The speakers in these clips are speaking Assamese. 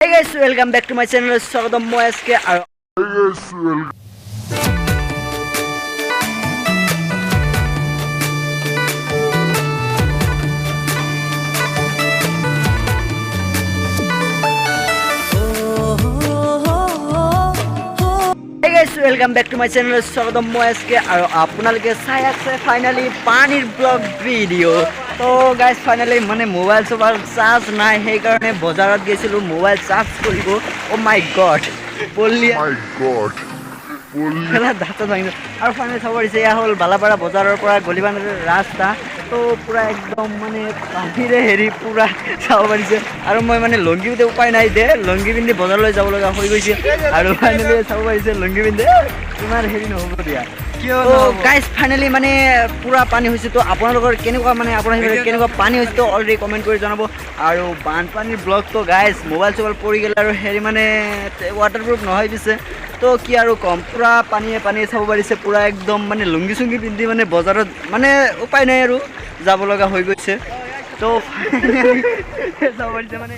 Hey guys, welcome back to my channel. Swagotam moi aske aru Hey guys, welcome back to my channel. Swagotam moi aske aru apunalike sai ase finally panir vlog video. তো গাইজ ফাইনালি মানে মোবাইল চোবাইল চাৰ্জ নাই সেইকাৰণে বজাৰত গৈছিলোঁ মোবাইল চাৰ্জ কৰিব অ' মাই গড পল্লি দাঁত ভাঙিলোঁ আৰু ফাইনেলি চাব পাৰিছে এয়া হ'ল বালাপাৰা বজাৰৰ পৰা গলিবানৰ ৰাস্তা তো পূৰা একদম মানে পানীৰে হেৰি পূৰা চাব পাৰিছে আৰু মই মানে লংগি পিন্ধি উপায় নাই দে লংগি পিন্ধি বজাৰলৈ যাব লগা হৈ গৈছে আৰু ফাইনেলি চাব পাৰিছে লংগি পিন্ধি তোমাৰ হেৰি নহ'ব দিয়া গাইজ ফাইনেলি মানে পুৰা পানী হৈছে তো আপোনালোকৰ কেনেকুৱা মানে আপোনাৰ কেনেকুৱা পানী হৈছে তো অলৰেডি কমেণ্ট কৰি জনাব আৰু বানপানীৰ ব্লগটো গাইজ মোবাইল চোবাইল পৰি গ'লে আৰু হেৰি মানে ৱাটাৰপ্ৰুফ নহয় পিছে তো কি আৰু ক'ম পুৰা পানীয়ে চাব পাৰিছে পুৰা একদম মানে লুংগি চুংগি পিন্ধি মানে বজাৰত মানে উপায় নাই আৰু যাব লগা হৈ গৈছে তো চাব পাৰিছে মানে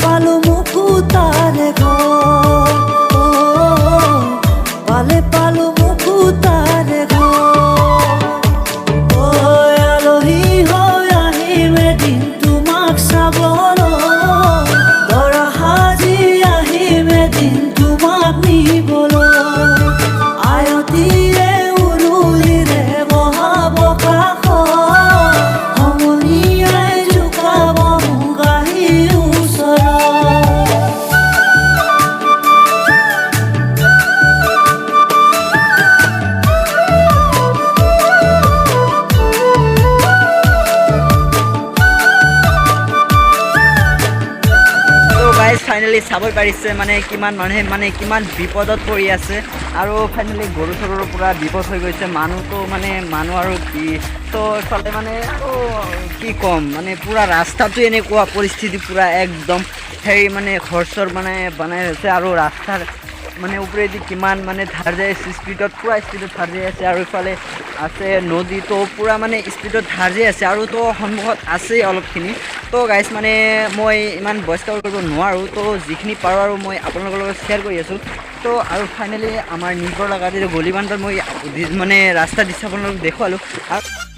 পালো মুকুতাৰে ঘৰ পালে পালো মুকুতাৰে ঘৰ ও আলহী হৈ আহিম এদিন তোমাক চাবলৈ দৰা সাজি আহিম এদিন তোমাক নিবলৈ আয়তিৰে উৰুলিৰে বহাব কাষত সমনীয়াই জোকাব মোক আহি ফাইনেলি চাবই পাৰিছে মানে কিমান মানুহে মানে কিমান বিপদত পৰি আছে আৰু ফাইনেলি গৰু চৰুৰ পৰা বিপদ হৈ গৈছে মানুহটো মানে মানুহ আৰু কি তো চলে মানে আৰু কি ক'ম মানে পুৰা ৰাস্তাটো এনেকুৱা পৰিস্থিতি পুৰা একদম হেৰি মানে ঘৰ মানে বনাই আছে আৰু ৰাস্তাৰ মানে ওপৰেদি কিমান মানে ধাৰ যাই আছে স্পীডত পুৰা স্পীডত ধাৰ যাই আছে আৰু ইফালে আছে নদী তো পুৰা মানে স্পীডত ধাৰ যাই আছে আৰু তো সন্মুখত আছেই অলপখিনি তো গাইজ মানে মই ইমান ভইচ কভাৰ কৰিব নোৱাৰোঁ তো যিখিনি পাৰোঁ আৰু মই আপোনালোকৰ লগত শ্বেয়াৰ কৰি আছোঁ তো আৰু ফাইনেলি আমাৰ নিজৰ লগা গলিবান্ধত মই মানে ৰাস্তা দৃশ্য আপোনালোকক দেখুৱালোঁ আৰু